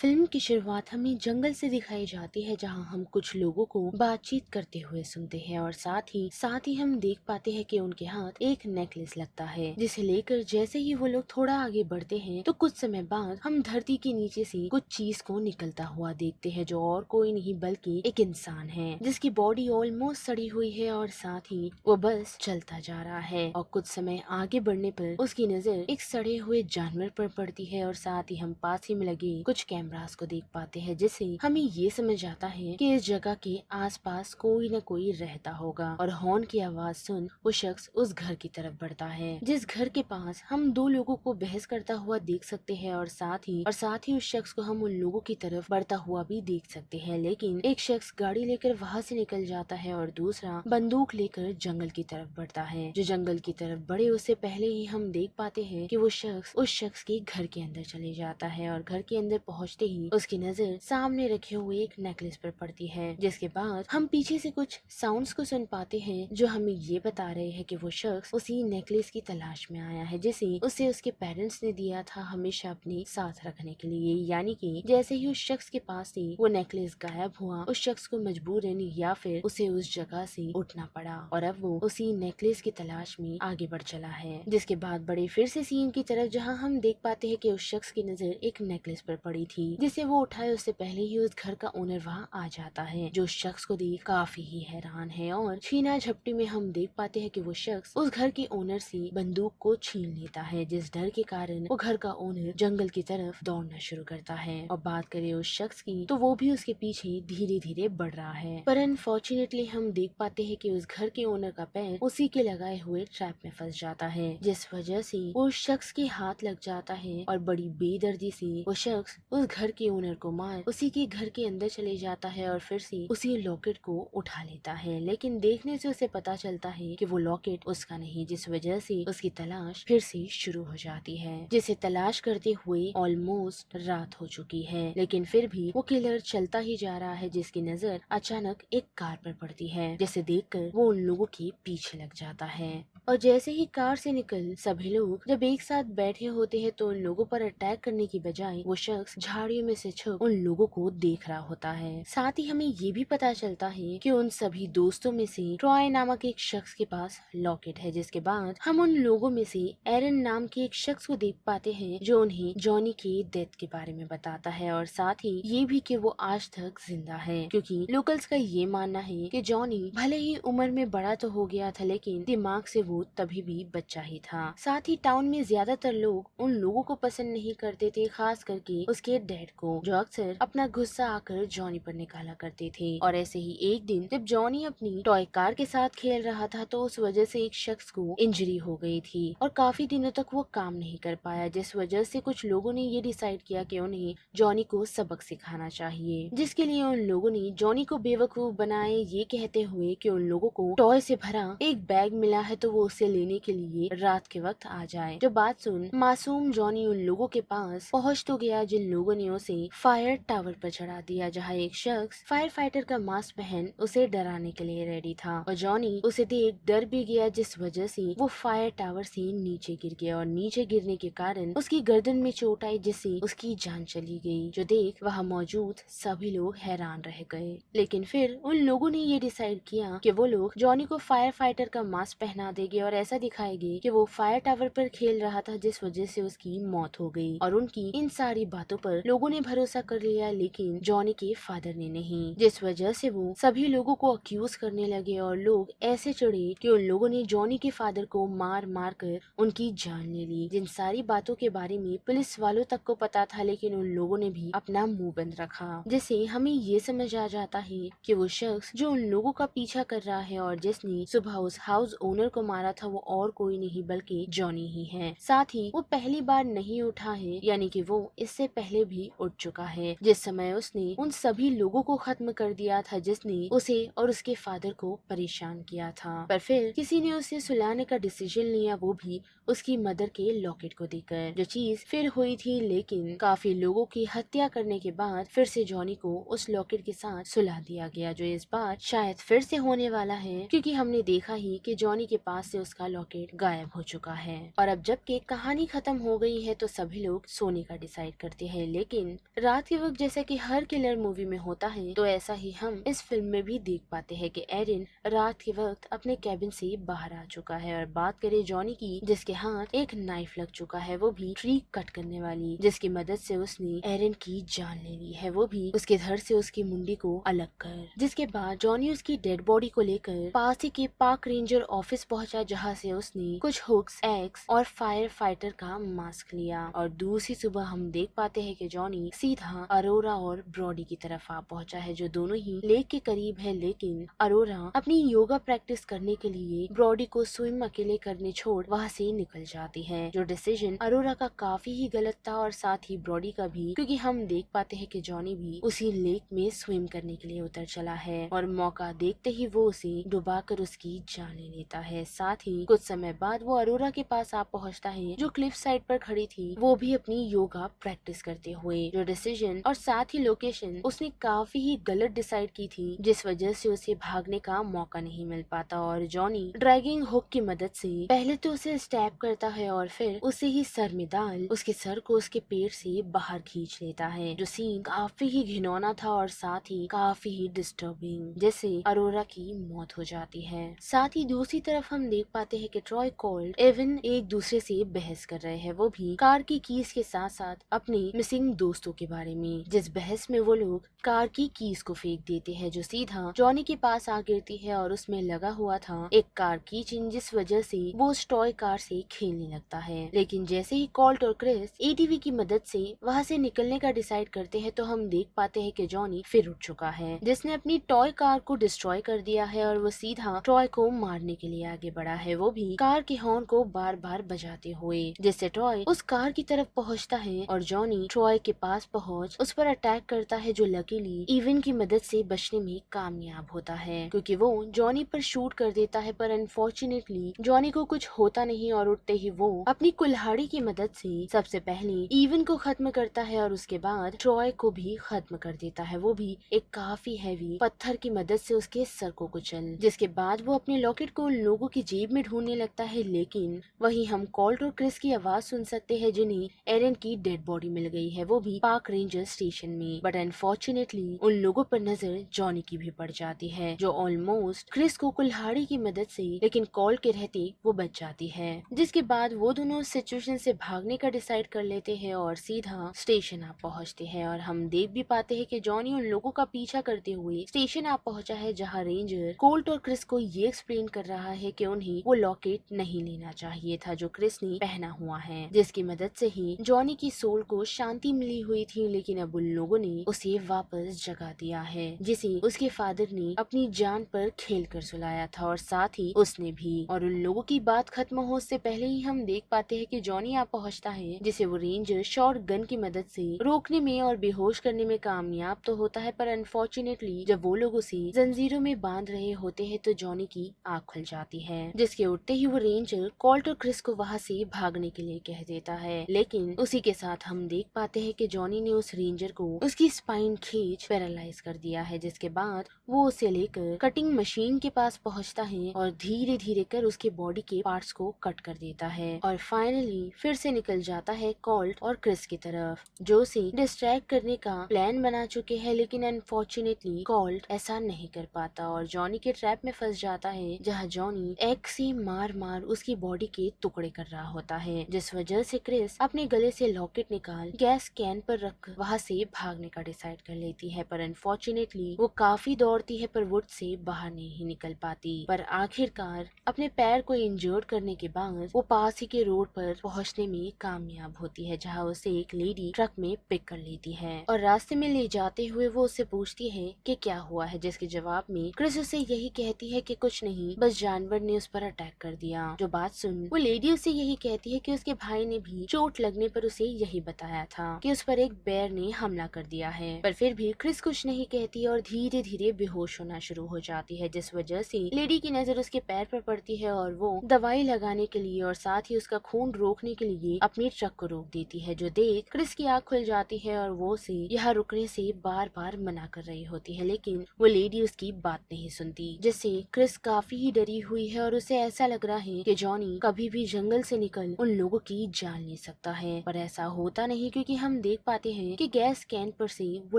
Film की शुरुआत हमें जंगल से दिखाई जाती है, जहां हम कुछ लोगों को बातचीत करते हुए सुनते हैं और साथ ही हम देख पाते हैं कि उनके हाथ एक नेकलेस लगता है, जिसे लेकर जैसे ही वो लोग थोड़ा आगे बढ़ते हैं तो कुछ समय बाद हम धरती के नीचे से कुछ चीज को निकलता हुआ देखते हैं, जो और कोई नहीं बल्कि एक इंसान है जिसकी बॉडी ऑलमोस्ट सड़ी हुई है और साथ ही वो बस चलता जा रहा है। और कुछ समय आगे बढ़ने पर उसकी नजर एक सड़े हुए जानवर पर पड़ती है और साथ ही हम पास ही में लगे कुछ कैमरास को देख पाते हैं, जिससे हमें ये समझ आता है कि इस जगह के आसपास कोई न कोई रहता होगा। और हॉर्न की आवाज सुन वो शख्स उस घर की तरफ बढ़ता है, जिस घर के पास हम दो लोगों को बहस करता हुआ देख सकते हैं और साथ ही उस शख्स को हम उन लोगों की तरफ बढ़ता हुआ भी देख सकते हैं। लेकिन एक शख्स गाड़ी लेकर वहाँ से निकल जाता है और दूसरा बंदूक लेकर जंगल की तरफ बढ़ता है। जो जंगल की तरफ बढ़े उससे पहले ही हम देख पाते हैं कि वो शख्स उस शख्स के घर के अंदर चले जाता है और घर के अंदर पहुंचते ही उसकी नजर सामने रखे हुए एक नेकलेस पर पड़ती है, जिसके बाद हम पीछे से कुछ साउंड्स को सुन पाते हैं जो हमें ये बता रहे हैं कि वो शख्स उसी नेकलेस की तलाश में आया है, जिसे उसे उसके पेरेंट्स ने दिया था हमेशा अपने साथ रखने के लिए। यानी कि जैसे ही उस शख्स के पास से वो नेकलेस गायब हुआ, उस शख्स को मजबूरन या फिर उसे उस जगह से उठना पड़ा और अब वो उसी नेकलेस की तलाश में आगे बढ़ चला है। जिसके बाद बड़े फिर से सीन की तरफ, जहाँ हम देख पाते हैं कि उस शख्स की नजर एक नेकलेस पर पड़ी थी, जिसे वो उठाए उससे पहले ही उस घर का ओनर वहाँ आ जाता है, जो उस शख्स को देख काफी ही हैरान है। और छीना झपटी में हम देख पाते हैं कि वो शख्स उस घर के ओनर से बंदूक को छीन लेता है, जिस डर के कारण वो घर का ओनर जंगल की तरफ दौड़ना शुरू करता है। और बात करें उस शख्स की तो वो भी उसके पीछे धीरे धीरे बढ़ रहा है, पर अनफॉर्चुनेटली हम देख पाते हैं कि उस घर के ओनर का पैर उसी के लगाए हुए ट्रैप में फंस जाता है, जिस वजह से वो उस शख्स के हाथ लग जाता है और बड़ी बेदर्दी से वो शख्स उस घर के ओनर को मार उसी के घर के अंदर चले जाता है और फिर से उसी लॉकेट को उठा लेता है। लेकिन देखने से उसे पता चलता है कि वो लॉकेट उसका नहीं, जिस वजह से उसकी तलाश फिर से शुरू हो जाती है, जिसे तलाश करते हुए ऑलमोस्ट रात हो चुकी है। लेकिन फिर भी वो किलर चलता ही जा रहा है, जिसकी नजर अचानक एक कार पर पड़ती है, जिसे देखकर वो उन लोगों के पीछे लग जाता है। और जैसे ही कार से निकल सभी लोग जब एक साथ बैठे होते हैं तो उन लोगों पर अटैक करने की बजाय वो शख्स झाड़ियों में से छुप उन लोगों को देख रहा होता है। साथ ही हमें ये भी पता चलता है कि उन सभी दोस्तों में से ट्रॉय नामक एक शख्स के पास लॉकेट है, जिसके बाद हम उन लोगों में से एरन नाम के एक शख्स को देख पाते हैं, जो उन्हें जॉनी के डेथ के बारे में बताता है और साथ ही ये भी कि वो आज तक जिंदा है, क्योंकि लोकल्स का ये मानना है कि जॉनी भले ही उम्र में बड़ा तो हो गया था, लेकिन दिमाग से वो तभी भी बच्चा ही था। साथ ही टाउन में ज्यादातर लोग उन लोगों को पसंद नहीं करते थे, खास करके उसके डैड को, जो अक्सर अपना गुस्सा आकर जॉनी पर निकाला करते थे। और ऐसे ही एक दिन जब जॉनी अपनी टॉय कार के साथ खेल रहा था तो उस वजह से एक शख्स को इंजरी हो गई थी और काफी दिनों तक वो काम नहीं कर पाया, जिस वजह से कुछ लोगों ने ये डिसाइड किया कि उन्हें जॉनी को सबक सिखाना चाहिए, जिसके लिए उन लोगों ने जॉनी को बेवकूफ बनाए, ये कहते हुए कि उन लोगों को टॉय से भरा एक बैग मिला है तो वो उसे लेने के लिए रात के वक्त आ जाए। जो बात सुन मासूम जॉनी उन लोगों के पास पहुंच तो गया, जिन लोगों ने उसे फायर टावर पर चढ़ा दिया, जहां एक शख्स फायर फाइटर का मास्क पहन उसे डराने के लिए रेडी था। और जॉनी उसे देख डर भी गया, जिस वजह से वो फायर टावर से नीचे गिर गया और नीचे गिरने के कारण उसकी गर्दन में चोट आई, जिससे उसकी जान चली गई। जो देख वहाँ मौजूद सभी लोग हैरान रह गए। लेकिन फिर उन लोगों ने ये डिसाइड किया कि वो लोग जॉनी को फायर फाइटर का मास्क पहना देंगे और ऐसा दिखाएंगे कि वो फायर टावर पर खेल रहा था, जिस वजह से उसकी मौत हो गई। और उनकी इन सारी बातों पर लोगों ने भरोसा कर लिया, लेकिन जॉनी के फादर ने नहीं, जिस वजह से वो सभी लोगों को अक्यूज करने लगे और लोग ऐसे चढ़े कि उन लोगों ने जॉनी के फादर को मार मार कर उनकी जान ले ली। जिन सारी बातों के बारे में पुलिस वालों तक को पता था, लेकिन उन लोगों ने भी अपना मुंह बंद रखा, जिससे हमें ये समझ आ जाता है कि वो शख्स जो उन लोगों का पीछा कर रहा है और जिसने सुबह उस हाउस ओनर को मारा था, वो और कोई नहीं बल्कि जॉनी ही है। साथ ही वो पहली बार नहीं उठा है, यानी कि वो इससे पहले भी उठ चुका है, जिस समय उसने उन सभी लोगों को खत्म कर दिया था जिसने उसे और उसके फादर को परेशान किया था। पर फिर किसी ने उसे सुलाने का डिसीजन लिया, वो भी उसकी मदर के लॉकेट को देकर। जो चीज फिर हुई थी, लेकिन काफी लोगों की हत्या करने के बाद फिर से जॉनी को उस लॉकेट के साथ सुला दिया गया, जो इस बार शायद फिर से होने वाला है, क्योंकि हमने देखा ही कि जॉनी के पास से उसका लॉकेट गायब हो चुका है। और अब जबकि कहानी खत्म हो गई है तो सभी लोग सोने का डिसाइड करते हैं, लेकिन रात के वक्त जैसा कि हर किलर मूवी में होता है तो ऐसा ही हम इस फिल्म में भी देख पाते हैं कि एरिन रात के वक्त अपने कैबिन से बाहर आ चुका है। और बात करें जॉनी की, जिसके हाथ एक नाइफ लग चुका है, वो भी ट्री कट करने वाली, जिसकी मदद से उसने एरिन की जान ले ली है, वो भी उसके धड़ से उसकी मुंडी को अलग कर। जिसके बाद जॉनी उसकी डेड बॉडी को लेकर पास ही के पार्क रेंजर ऑफिस पहुंचा, जहां से उसने कुछ हुक्स, एक्स और फायर फाइटर का मास्क लिया। और दूसरी सुबह हम देख पाते हैं कि जॉनी सीधा अरोरा और ब्रॉडी की तरफ आ पहुंचा है, जो दोनों ही लेक के करीब है। लेकिन अरोरा अपनी योगा प्रैक्टिस करने के लिए ब्रॉडी को स्विम अकेले करने छोड़ वहां से निकल जाती है, जो डिसीजन अरोरा का काफी ही गलत था और साथ ही ब्रॉडी का भी, क्योंकि हम देख पाते हैं कि जॉनी भी उसी लेक में स्विम करने के लिए उतर चला है और मौका देखते ही वो उसे डुबाकर उसकी जान ले लेता है। साथ ही कुछ समय बाद वो अरोरा के पास आ पहुंचता है, जो क्लिफ साइड पर खड़ी थी, वो भी अपनी योगा प्रैक्टिस करते हुए। जो डिसीजन और साथ ही लोकेशन उसने काफी ही गलत डिसाइड की थी, जिस वजह से उसे भागने का मौका नहीं मिल पाता और जॉनी ड्रैगिंग हुक की मदद से पहले तो उसे स्टैब करता है और फिर उसे ही सर में डाल उसके सर को उसके पेट से बाहर खींच लेता है, जो सीन काफी ही घिनौना था और साथ ही काफी ही डिस्टर्बिंग, जैसे अरोरा की मौत हो जाती है। साथ ही दूसरी तरफ हम देख पाते हैं कि ट्रॉय कोल्ड एवन एक दूसरे से बहस कर रहे हैं, वो भी कार की कीज के साथ साथ अपने मिसिंग दोस्तों के बारे में, जिस बहस में वो लोग कार की कीज को फेंक देते हैं, जो सीधा जॉनी के पास आ गिरती है और उसमें लगा हुआ था एक कार की चेन, जिस वजह से वो उस टॉय कार से खेलने लगता है। लेकिन जैसे ही कॉल्ट और क्रिस एटीवी की मदद से वहाँ से निकलने का डिसाइड करते हैं तो हम देख पाते हैं कि जॉनी फिर उठ चुका है, जिसने अपनी टॉय कार को डिस्ट्रॉय कर दिया है और वो सीधा ट्रॉय को मारने के लिए आगे बढ़ा है, वो भी कार के हॉर्न को बार बार बजाते हुए, जिससे ट्रॉय उस कार की तरफ पहुंचता है और जॉनी ट्रॉय के पास पहुंच उस पर अटैक करता है, जो लकीली इवन की मदद से बचने में कामयाब होता है, क्योंकि वो जॉनी पर शूट कर देता है। पर अनफॉर्चुनेटली जॉनी को कुछ होता नहीं और उठते ही वो अपनी कुल्हाड़ी की मदद से सबसे पहले इवन को खत्म करता है और उसके बाद ट्रॉय को भी खत्म कर देता है, वो भी एक काफी हैवी पत्थर की मदद से उसके सर को कुचल। जिसके बाद वो अपने लॉकेट को उन लोगों की जेब में ढूंढने लगता है, लेकिन वहीं हम कॉल्ट और क्रिस की आवाज सुन सकते हैं, जिन्हें एरन की डेड बॉडी मिल गई है, वो भी पार्क रेंजर स्टेशन में। बट अनफॉर्चुनेटली उन लोगों पर नजर जॉनी की भी पड़ जाती है, जो ऑलमोस्ट क्रिस को कुल्हाड़ी की मदद से लेकिन कॉल के रहते वो बच जाती है। जिसके बाद वो दोनों सिचुएशन से भागने का डिसाइड कर लेते हैं और सीधा स्टेशन आ पहुंचते हैं और हम देख भी पाते हैं कि जॉनी उन लोगों का पीछा करते हुए स्टेशन आ पहुंचा है, जहां रेंजर कोल्ट और क्रिस को ये एक्सप्लेन कर रहा है कि उन्हें वो लॉकेट नहीं लेना चाहिए था जो क्रिस ने पहना हुआ है, जिसकी मदद से ही जॉनी की सोल को शांति मिली हुई थी। लेकिन अब उन लोगों ने उसे वापस जगा दिया है, जिसे उसके फादर ने अपनी जान पर खेल कर सुलाया था और साथ ही उसने भी। और उन लोगों की बात खत्म हो उससे पहले ही हम देख पाते हैं कि जॉनी आ पहुंचता है, जिसे वो रेंजर शॉर्ट गन की मदद से रोकने में और बेहोश करने में कामयाब तो होता है। पर अनफॉर्चुनेटली जब वो लोग उसे जंजीरों में बांध रहे होते हैं तो जॉनी की आँख खुल जाती है, जिसके उठते ही वो रेंजर कॉल्ट और क्रिस को वहाँ से भागने के लिए कह देता है। लेकिन उसी के साथ हम देख पाते हैं कि जॉनी ने उस रेंजर को उसकी स्पाइन खींच पैरालाइज कर दिया है, जिसके बाद वो उसे लेकर कटिंग मशीन के पास पहुंचता है और धीरे धीरे कर उसके बॉडी के पार्ट्स को कट कर देता है और फाइनली फिर से निकल जाता है कॉल्ट और क्रिस की तरफ, जो उसे डिस्ट्रैक्ट करने का प्लान बना चुके हैं। लेकिन अनफॉर्चुनेटली कॉल्ट ऐसा नहीं कर पाता और जॉनी के ट्रैप में फंस जाता है, जहाँ जॉनी एक्स से मार मार उसकी बॉडी के टुकड़े कर रहा होता है, जिस वजह से क्रिस अपने गले से लॉकेट निकाल गैस कैन पर रख वहाँ से भागने का डिसाइड कर लेती है। पर अनफॉर्चुनेटली वो काफी दौड़ती है पर वुड से बाहर नहीं निकल पाती। पर आखिरकार अपने पैर को इंजर्ड करने के बाद वो पास ही के रोड पर पहुंचने में कामयाब होती है, जहां उसे एक लेडी ट्रक में पिक कर लेती है और रास्ते में ले जाते हुए वो उससे पूछती है कि क्या हुआ है, जिसके जवाब में क्रिस उसे यही कहती है कि कुछ नहीं, बस जानवर ने उस पर अटैक कर दिया। जो बात सुन वो लेडी उसे यही कहती है कि उसके भाई ने भी चोट लगने पर उसे यही बताया था कि उस पर एक बेर ने हमला कर दिया है। पर फिर भी क्रिस कुछ नहीं कहती और धीरे धीरे बेहोश होना शुरू हो जाती है, जिस वजह से लेडी की नजर उसके पैर पर पड़ती है और वो दवाई लगाने के लिए और साथ ही उसका खून रोकने के लिए अपनी ट्रक को रोक देती है, जो देख क्रिस की आँख खुल जाती है और वो उसे यहाँ रुकने से बार बार मना कर रही होती है। लेकिन वो लेडी उसकी बात नहीं सुनती, जिससे क्रिस काफी ही डरी हुई है और उसे ऐसा लग रहा है कि जॉनी कभी भी जंगल से निकल उन लोगों की जान ले सकता है, पर ऐसा होता नहीं क्योंकि हम देख पाते हैं कि गैस कैन पर से वो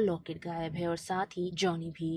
लॉकेट गायब है और साथ ही जॉनी भी।